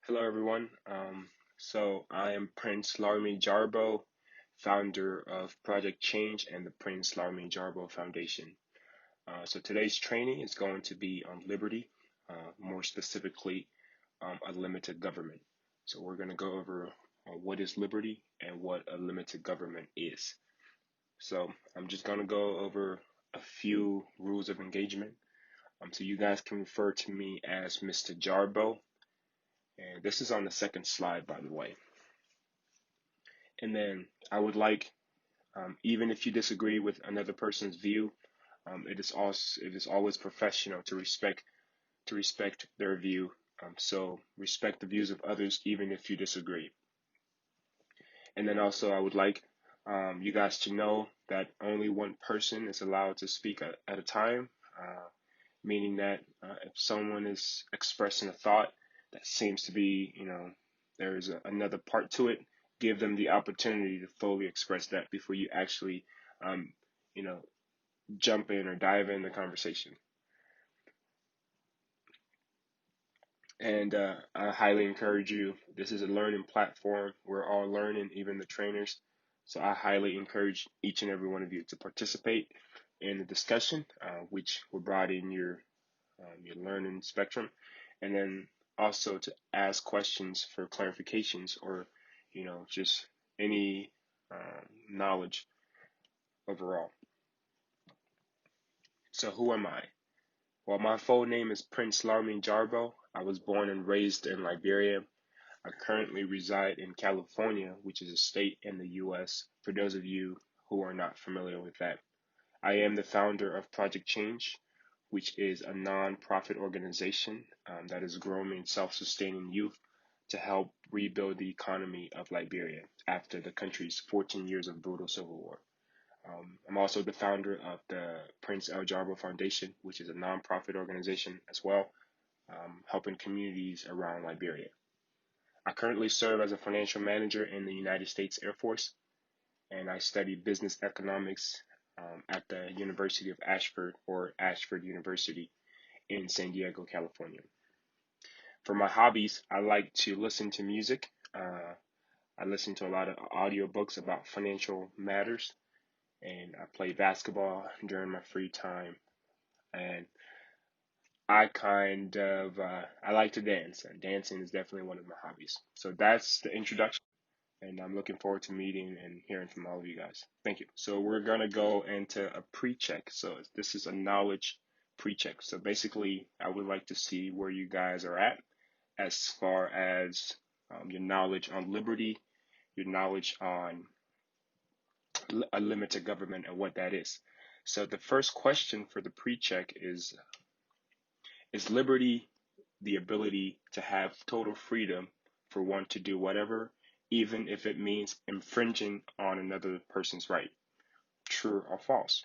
Hello, everyone. So I am Prince Larmi Jarbo, founder of Project Change and the Prince Larmi Jarbo Foundation. So today's training is going to be on liberty, more specifically, a limited government. So we're going to go over what is liberty and what a limited government is. So I'm just going to go over a few rules of engagement. So you guys can refer to me as Mr. Jarbo. And this is on the second slide, by the way. And then I would like, even if you disagree with another person's view, it is always professional to respect their view. So respect the views of others, even if you disagree. And then also, I would like you guys to know that only one person is allowed to speak at a time, meaning that if someone is expressing a thought that seems to be, there's another part to it, give them the opportunity to fully express that before you actually, um, you know, jump in or dive in the conversation. And I highly encourage you. This is a learning platform. We're all learning, even the trainers. So I highly encourage each and every one of you to participate in the discussion, which will broaden your learning spectrum, and then also to ask questions for clarifications or, just any knowledge overall. So who am I? Well, my full name is Prince Larmin Jarbo. I was born and raised in Liberia. I currently reside in California, which is a state in the U.S., for those of you who are not familiar with that. I am the founder of Project Change, which is a non-profit organization that is growing self-sustaining youth to help rebuild the economy of Liberia after the country's 14 years of brutal civil war. I'm also the founder of the Prince L. Jarbo Foundation, which is a non-profit organization as well, helping communities around Liberia. I currently serve as a financial manager in the United States Air Force, and I study business economics at the University of Ashford or Ashford University in San Diego, California. For my hobbies, I like to listen to music. I listen to a lot of audiobooks about financial matters, and I play basketball during my free time. And I like to dance, and dancing is definitely one of my hobbies. So that's the introduction, and I'm looking forward to meeting and hearing from all of you guys. Thank you. So we're gonna go into a pre-check. So this is a knowledge pre-check. So basically, I would like to see where you guys are at as far as your knowledge on liberty, your knowledge on a limited government and what that is. So the first question for the pre-check is liberty the ability to have total freedom for one to do whatever, even if it means infringing on another person's right? True or false?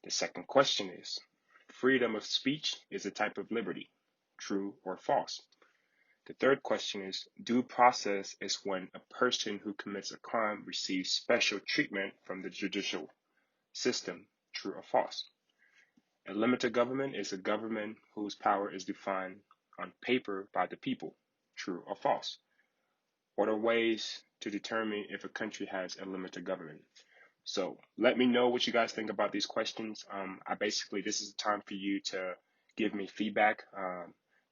The second question is, freedom of speech is a type of liberty. True or false? The third question is, due process is when a person who commits a crime receives special treatment from the judicial system. True or false? A limited government is a government whose power is defined on paper by the people. True or false? What are ways to determine if a country has a limited government? So let me know what you guys think about these questions. This is the time for you to give me feedback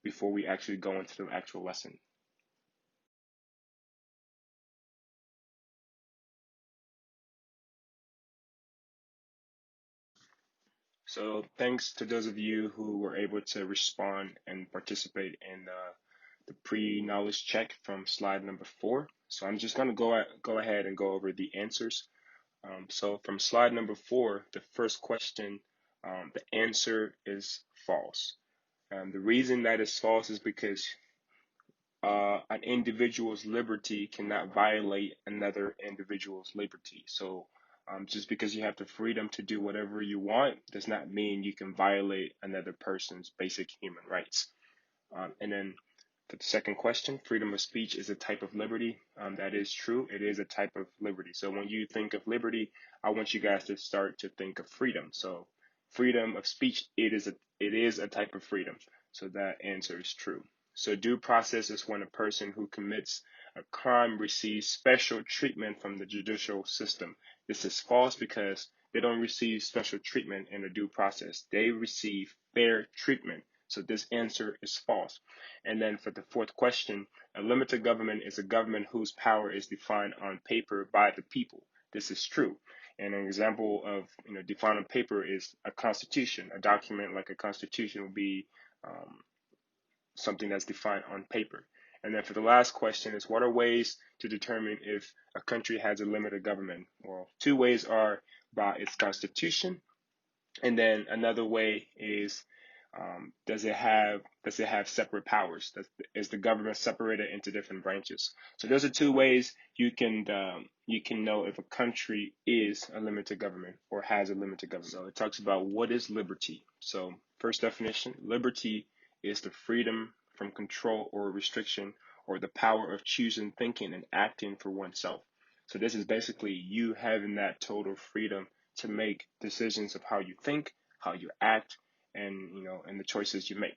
before we actually go into the actual lesson. So thanks to those of you who were able to respond and participate in the pre-knowledge check from slide number 4. So I'm just going to go ahead and go over the answers. So from slide number 4, the first question, the answer is false. The reason that is false is because an individual's liberty cannot violate another individual's liberty. So just because you have the freedom to do whatever you want does not mean you can violate another person's basic human rights. And then for the second question, freedom of speech is a type of liberty. That is true. It is a type of liberty. So when you think of liberty, I want you guys to start to think of freedom. So freedom of speech, it is a type of freedom. So that answer is true. So due process is when a person who commits a crime receives special treatment from the judicial system. This is false because they don't receive special treatment in the due process. They receive fair treatment. So this answer is false. And then for the fourth question, a limited government is a government whose power is defined on paper by the people. This is true. And an example of defined on paper is a constitution. A document like a constitution would be something that's defined on paper. And then for the last question is, what are ways to determine if a country has a limited government? Well, two ways are by its constitution, and then another way is, does it have separate powers? Is the government separated into different branches? So those are two ways you can know if a country is a limited government or has a limited government. So it talks about what is liberty. So first definition, liberty is the freedom from control or restriction or the power of choosing, thinking, and acting for oneself. So this is basically you having that total freedom to make decisions of how you think, how you act, and the choices you make.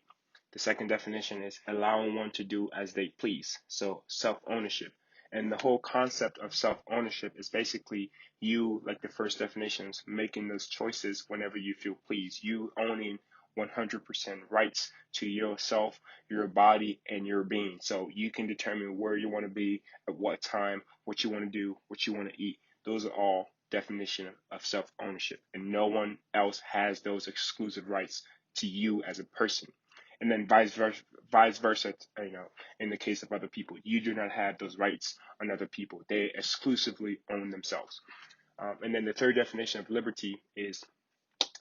The second definition is allowing one to do as they please. So self-ownership. And the whole concept of self-ownership is basically you, like the first definitions, making those choices whenever you feel pleased. You owning 100% rights to yourself, your body, and your being. So you can determine where you want to be, at what time, what you want to do, what you want to eat. Those are all definition of self-ownership, and no one else has those exclusive rights to you as a person. And then vice versa, in the case of other people, you do not have those rights on other people. They exclusively own themselves. And then the third definition of liberty is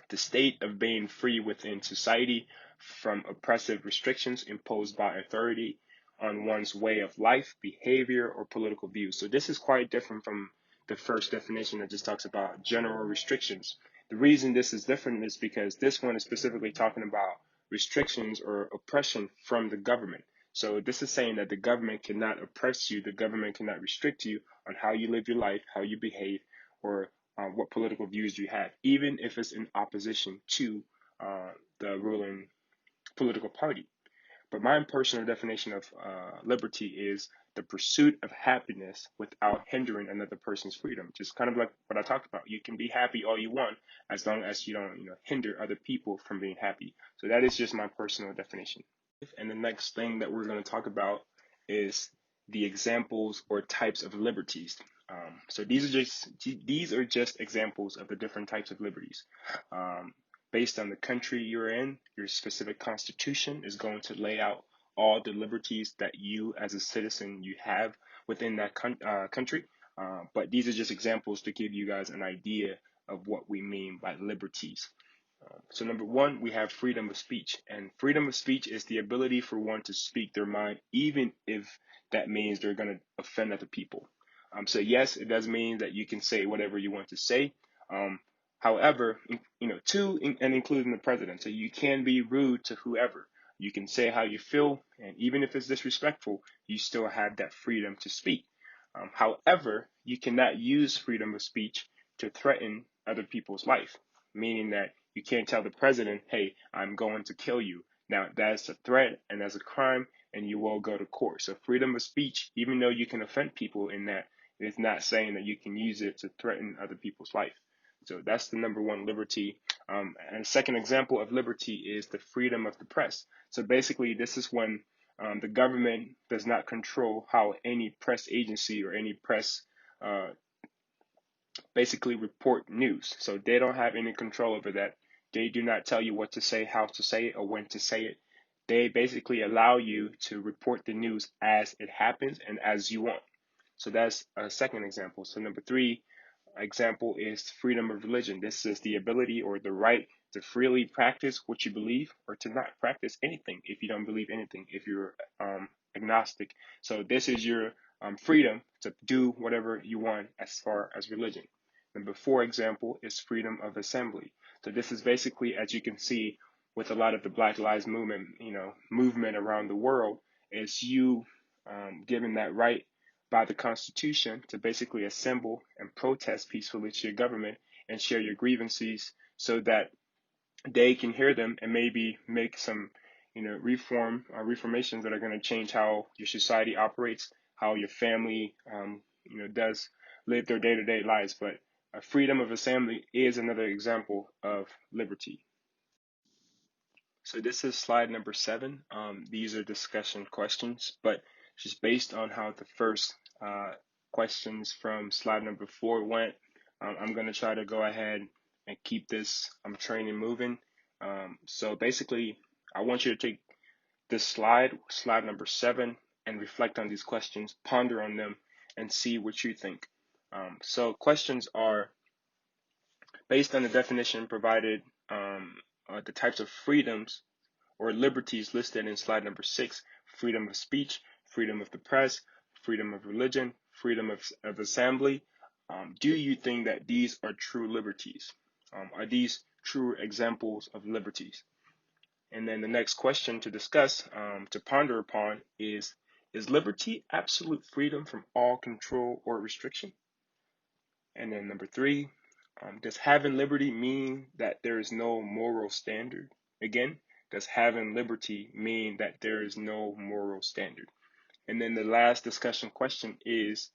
the state of being free within society from oppressive restrictions imposed by authority on one's way of life, behavior, or political views. So this is quite different from the first definition that just talks about general restrictions. The reason this is different is because this one is specifically talking about restrictions or oppression from the government. So this is saying that the government cannot oppress you, the government cannot restrict you on how you live your life, how you behave, or what political views you have, even if it's in opposition to the ruling political party. But my personal definition of liberty is the pursuit of happiness without hindering another person's freedom. Just kind of like what I talked about. You can be happy all you want as long as you don't, hinder other people from being happy. So that is just my personal definition. And the next thing that we're going to talk about is the examples or types of liberties. So these are just examples of the different types of liberties. Based on the country you're in, your specific constitution is going to lay out all the liberties that you as a citizen you have within that country. But these are just examples to give you guys an idea of what we mean by liberties. So number one, we have freedom of speech. And freedom of speech is the ability for one to speak their mind, even if that means they're going to offend other people. So yes, it does mean that you can say whatever you want to say. However, and including the president. So you can be rude to whoever. You can say how you feel, and even if it's disrespectful, you still have that freedom to speak. However, you cannot use freedom of speech to threaten other people's life, meaning that you can't tell the president, hey, I'm going to kill you. Now, that's a threat and that's a crime, and you will go to court. So freedom of speech, even though you can offend people in that, it's not saying that you can use it to threaten other people's life. So that's the number one liberty. And second example of liberty is the freedom of the press. So basically, this is when the government does not control how any press agency or any press uh, basically report news. So they don't have any control over that. They do not tell you what to say, how to say it, or when to say it. They basically allow you to report the news as it happens and as you want. So that's a second example. So number three example is freedom of religion. This is the ability or the right to freely practice what you believe or to not practice anything if you don't believe anything, if you're agnostic. So this is your freedom to do whatever you want as far as religion. Number four example is freedom of assembly. So this is basically, as you can see, with a lot of the Black Lives Movement, movement around the world, is you given that right by the Constitution to basically assemble and protest peacefully to your government and share your grievances so that they can hear them and maybe make some reformations that are going to change how your society operates, how your family, does live their day-to-day lives. But freedom of assembly is another example of liberty. So this is slide number 7. These are discussion questions, but just based on how the first questions from slide number 4 went, I'm going to try to go ahead and keep this training moving. So basically, I want you to take this slide number 7, and reflect on these questions, ponder on them, and see what you think. So questions are based on the definition provided, the types of freedoms or liberties listed in slide number 6: freedom of speech, freedom of the press, freedom of religion, freedom of assembly. Do you think that these are true liberties? Are these true examples of liberties? And then the next question to discuss, to ponder upon, is liberty absolute freedom from all control or restriction? And then number 3, does having liberty mean that there is no moral standard? Again, does having liberty mean that there is no moral standard? And then the last discussion question is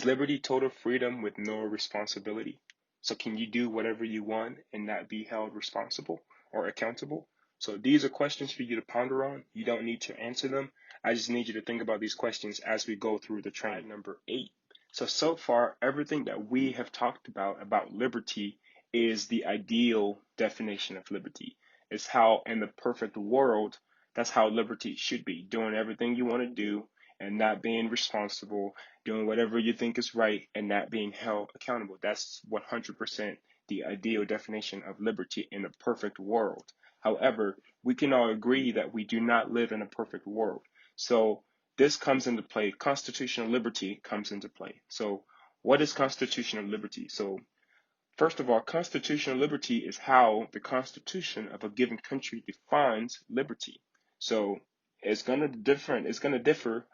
liberty total freedom with no responsibility? So can you do whatever you want and not be held responsible or accountable? So these are questions for you to ponder on. You don't need to answer them. I just need you to think about these questions as we go through the training. Number 8. So far, everything that we have talked about liberty is the ideal definition of liberty. It's how, in the perfect world, that's how liberty should be: doing everything you want to do and not being responsible, doing whatever you think is right and not being held accountable. That's 100% the ideal definition of liberty in a perfect world. However, we can all agree that we do not live in a perfect world. So this comes into play. Constitutional liberty comes into play. So what is constitutional liberty? So first of all, constitutional liberty is how the Constitution of a given country defines liberty. So it's gonna differ,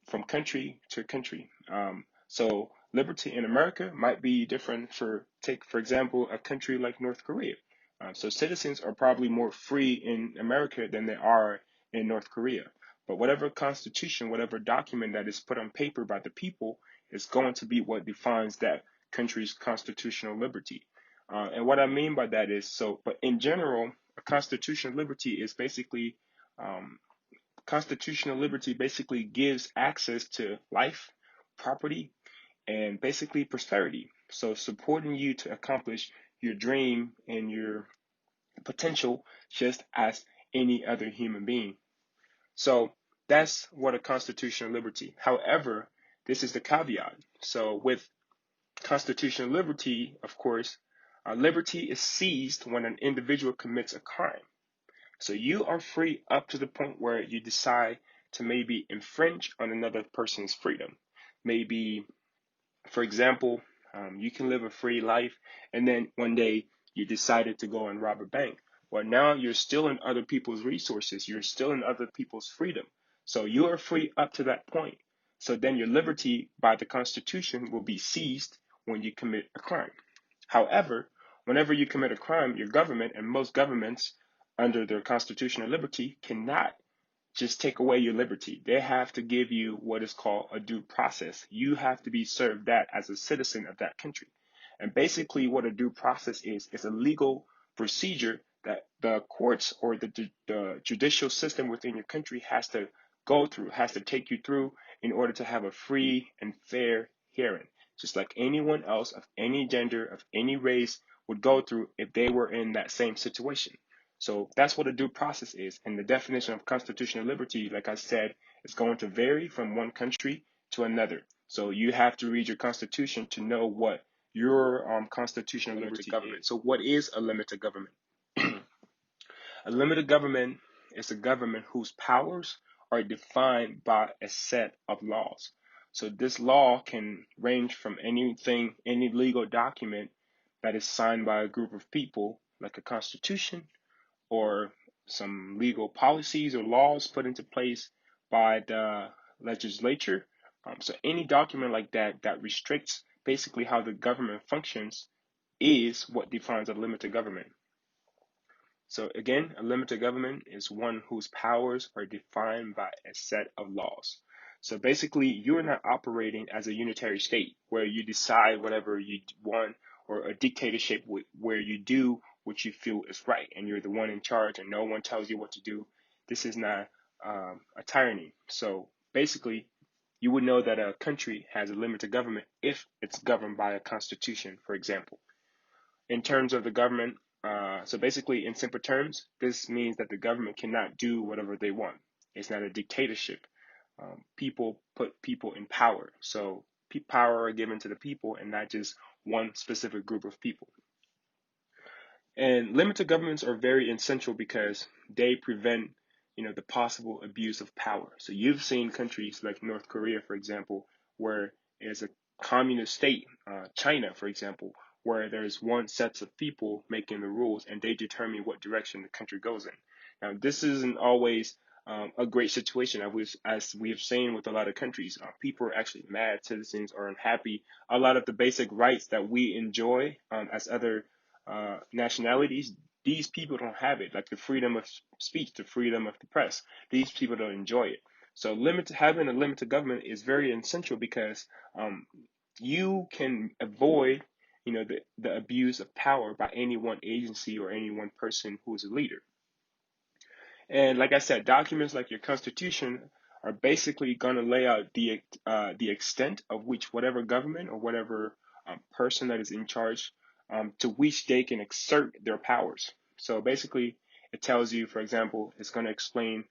from country to country. So liberty in America might be different for example, a country like North Korea. So citizens are probably more free in America than they are in North Korea. But whatever constitution, whatever document that is put on paper by the people is going to be what defines that country's constitutional liberty. And what I mean by that is, but in general, a constitutional liberty is basically, constitutional liberty basically gives access to life, property, and basically prosperity. So supporting you to accomplish your dream and your potential just as any other human being. So that's what a constitutional liberty. However, this is the caveat. So with constitutional liberty, of course, liberty is seized when an individual commits a crime. So you are free up to the point where you decide to maybe infringe on another person's freedom. Maybe, for example, you can live a free life, and then one day you decided to go and rob a bank. Well, now you're still in other people's resources. You're still in other people's freedom. So you are free up to that point. So then your liberty by the Constitution will be seized when you commit a crime. However, whenever you commit a crime, your government, and most governments under their constitutional liberty, cannot just take away your liberty. They have to give you what is called a due process. You have to be served that as a citizen of that country. And basically what a due process is a legal procedure that the courts or the judicial system within your country has to go through, has to take you through in order to have a free and fair hearing, just like anyone else of any gender, of any race would go through if they were in that same situation. So that's what a due process is. And the definition of constitutional liberty, like I said, is going to vary from one country to another. So you have to read your constitution to know what your constitutional liberty is. So what is a limited government? A limited government is a government whose powers are defined by a set of laws. So this law can range from anything, any legal document that is signed by a group of people, like a constitution, or some legal policies or laws put into place by the legislature. So any document like that that restricts basically how the government functions is what defines a limited government. So again, a limited government is one whose powers are defined by a set of laws. So basically, you're not operating as a unitary state where you decide whatever you want, or a dictatorship where you do what you feel is right and you're the one in charge and no one tells you what to do. This is not a tyranny. So basically, you would know that a country has a limited government if it's governed by a constitution, for example. In terms of the government, so basically, in simple terms, this means that the government cannot do whatever they want. It's not a dictatorship. People put people in power. So power are given to the people and not just one specific group of people. And limited governments are very essential because they prevent, the possible abuse of power. So you've seen countries like North Korea, for example, where it's a communist state, China, for example, where there's one set of people making the rules and they determine what direction the country goes in. Now, this isn't always a great situation, as we have seen with a lot of countries. People are actually mad, citizens are unhappy. A lot of the basic rights that we enjoy as other nationalities, these people don't have it, like the freedom of speech, the freedom of the press. These people don't enjoy it. So having a limited government is very essential because um, you can avoid, the abuse of power by any one agency or any one person who is a leader. And like I said, documents like your constitution are basically going to lay out the extent of which whatever government or whatever person that is in charge, to which they can exert their powers. So basically, it tells you, for example, it's going to explain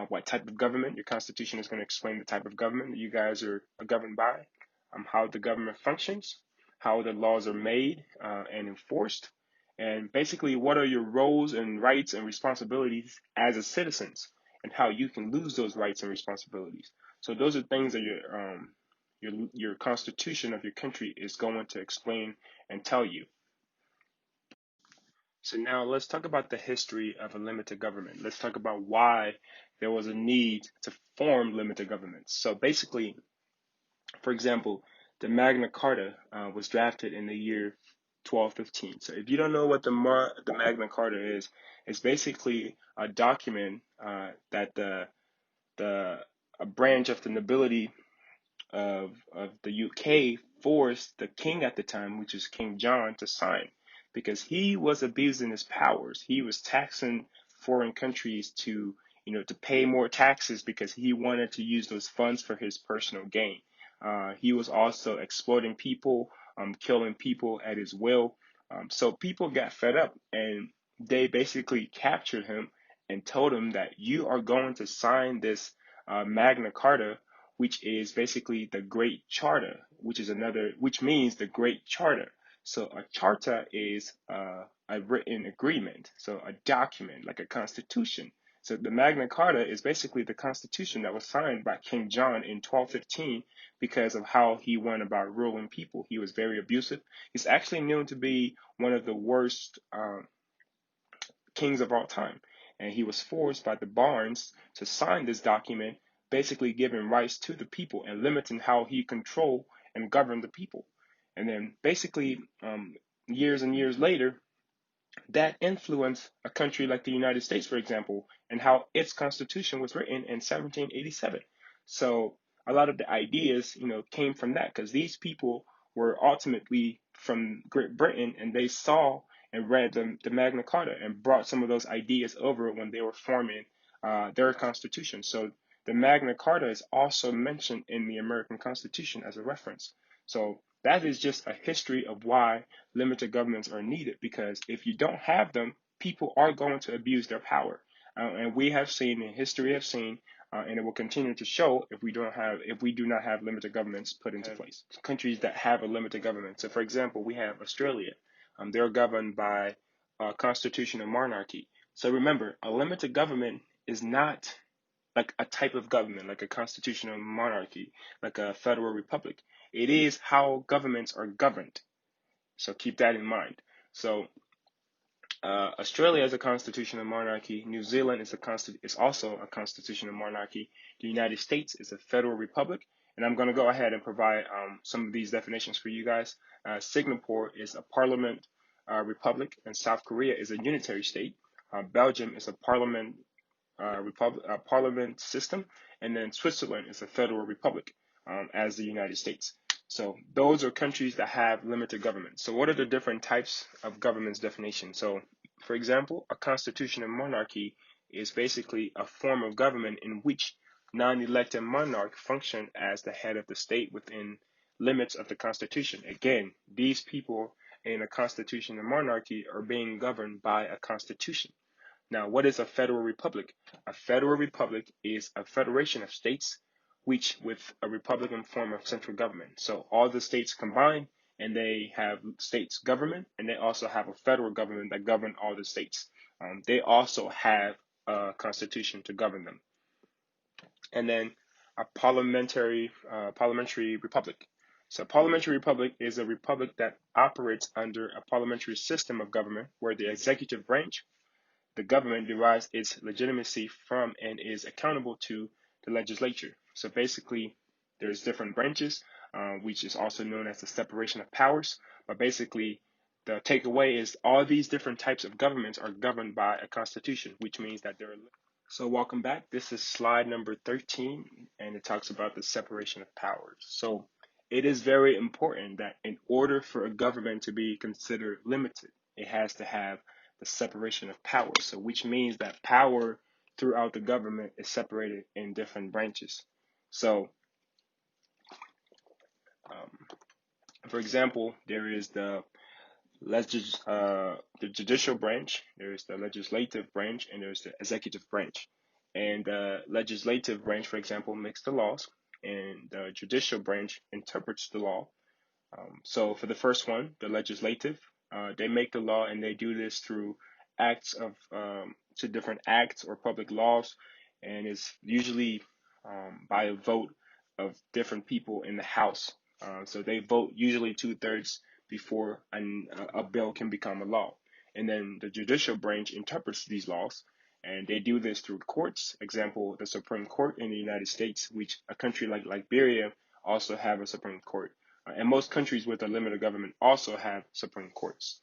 what type of government. Your constitution is going to explain the type of government that you guys are governed by, how the government functions, how the laws are made and enforced, and basically what are your roles and rights and responsibilities as a citizens, and how you can lose those rights and responsibilities. So those are things that your constitution of your country is going to explain and tell you. So now let's talk about the history of a limited government. Let's talk about why there was a need to form limited governments. So basically, for example, the Magna Carta was drafted in the year 1215. So if you don't know what the Magna Carta is, it's basically a document that the a branch of the nobility of the UK forced the king at the time, which is King John, to sign because he was abusing his powers. He was taxing foreign countries to pay more taxes because he wanted to use those funds for his personal gain. He was also exploiting people, killing people at his will. So people got fed up and they basically captured him and told him that you are going to sign this Magna Carta, which is basically the Great Charter, which means the Great Charter. So a charter is a written agreement, so a document like a constitution. So the Magna Carta is basically the constitution that was signed by King John in 1215 because of how he went about ruling people. He was very abusive. He's actually known to be one of the worst kings of all time. And he was forced by the barons to sign this document, basically giving rights to the people and limiting how he controlled and governed the people. And then basically, years and years later, that influenced a country like the United States, for example, and how its constitution was written in 1787. So a lot of the ideas, came from that because these people were ultimately from Great Britain and they saw and read the Magna Carta and brought some of those ideas over when they were forming their constitution. So the Magna Carta is also mentioned in the American Constitution as a reference. So that is just a history of why limited governments are needed, because if you don't have them, people are going to abuse their power. And we have seen, in history have seen, and it will continue to show if we do not have limited governments put into place. Countries that have a limited government. So, for example, we have Australia. They're governed by constitutional monarchy. So remember, a limited government is not like a type of government, like a constitutional monarchy, like a federal republic. It is how governments are governed. So keep that in mind. So Australia is a constitutional monarchy. New Zealand is also a constitutional monarchy. The United States is a federal republic. And I'm going to go ahead and provide some of these definitions for you guys. Singapore is a parliament republic, and South Korea is a unitary state. Belgium is a parliament system, and then Switzerland is a federal republic, as the United States. So those are countries that have limited government. So what are the different types of government's definition? So, for example, a constitution and monarchy is basically a form of government in which non-elected monarch function as the head of the state within limits of the constitution. Again, these people in a constitution and monarchy are being governed by a constitution. Now, what is a federal republic? A federal republic is a federation of states, which with a republican form of central government. So all the states combine, and they have states government, and they also have a federal government that govern all the states. They also have a constitution to govern them. And then a parliamentary republic. So a parliamentary republic is a republic that operates under a parliamentary system of government where the executive branch, the government, derives its legitimacy from and is accountable to the legislature. So basically, there's different branches, which is also known as the separation of powers. But basically, the takeaway is all these different types of governments are governed by a constitution, which means that they're. So welcome back. This is slide number 13, and it talks about the separation of powers. So it is very important that in order for a government to be considered limited, it has to have the separation of powers. So which means that power throughout the government is separated in different branches. So, for example, there is the judicial branch, there's the legislative branch, and there's the executive branch. And the legislative branch, for example, makes the laws, and the judicial branch interprets the law. So for the first one, the legislative, they make the law, and they do this through acts of to different acts or public laws, and it's usually by a vote of different people in the House. So they vote usually 2/3 before a bill can become a law. And then the judicial branch interprets these laws, and they do this through courts. Example, the Supreme Court in the United States, which a country like Liberia also have a Supreme Court. And most countries with a limited government also have Supreme Courts.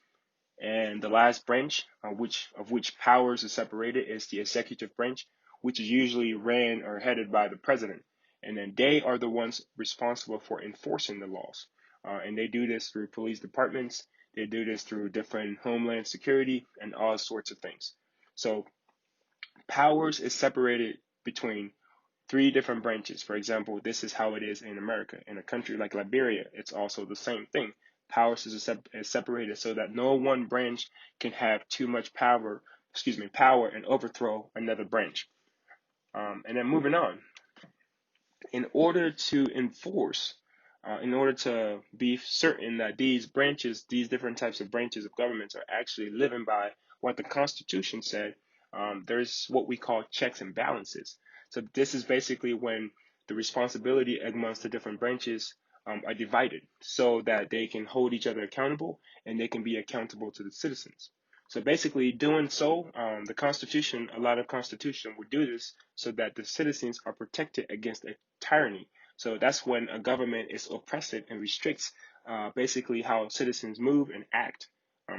And the last branch, which powers are separated, is the executive branch, which is usually ran or headed by the president. And then they are the ones responsible for enforcing the laws. And they do this through police departments. They do this through different homeland security and all sorts of things. So powers is separated between three different branches. For example, this is how it is in America. In a country like Liberia, it's also the same thing. Powers is separated so that no one branch can have too much power and overthrow another branch. And then moving on, in order to enforce, in order to be certain that these branches, these different types of branches of governments are actually living by what the Constitution said, there's what we call checks and balances. So this is basically when the responsibility amongst the different branches are divided so that they can hold each other accountable and they can be accountable to the citizens. So basically, doing so, the Constitution, a lot of Constitution would do this so that the citizens are protected against a tyranny. So that's when a government is oppressive and restricts basically how citizens move and act.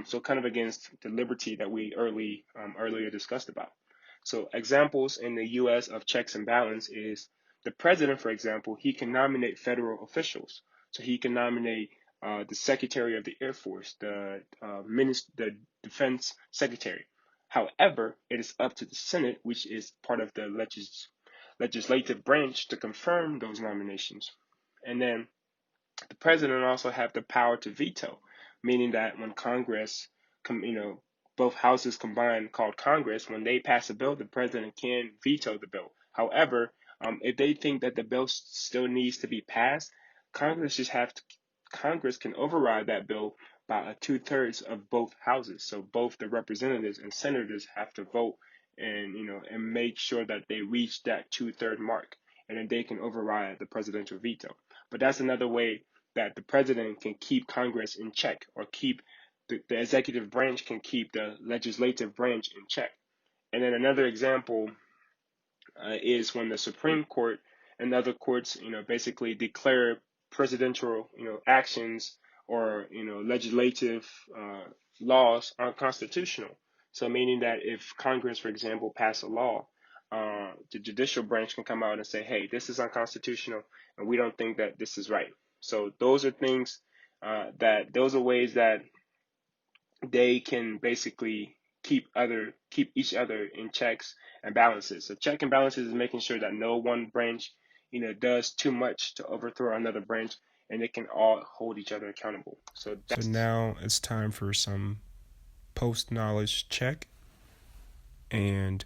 So kind of against the liberty that we earlier discussed about. So examples in the U.S. of checks and balance is the president, for example, he can nominate federal officials. So he can nominate the Secretary of the Air Force, the Defense Secretary. However, it is up to the Senate, which is part of the legislative branch, to confirm those nominations. And then the president also have the power to veto, meaning that when Congress, both houses combined called Congress, when they pass a bill, the president can veto the bill. However, if they think that the bill still needs to be passed, Congress can override that bill by 2/3 of both houses. So both the representatives and senators have to vote and make sure that they reach that 2/3 mark, and then they can override the presidential veto. But that's another way that the president can keep Congress in check, or keep the executive branch can keep the legislative branch in check. And then another example is when the Supreme Court and other courts, basically declare presidential, actions or legislative laws unconstitutional. So meaning that if Congress, for example, pass a law, the judicial branch can come out and say, hey, this is unconstitutional, and we don't think that this is right. So those are things those are ways that they can basically keep each other in checks and balances. So check and balances is making sure that no one branch, does too much to overthrow another branch, and they can all hold each other accountable. So now it's time for some post knowledge check, and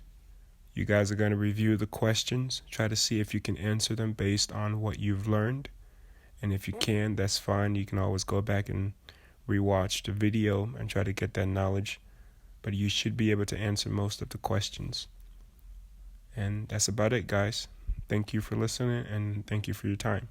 you guys are going to review the questions, try to see if you can answer them based on what you've learned. And if you can, that's fine. You can always go back and rewatch the video and try to get that knowledge. But you should be able to answer most of the questions. And that's about it, guys. Thank you for listening, and thank you for your time.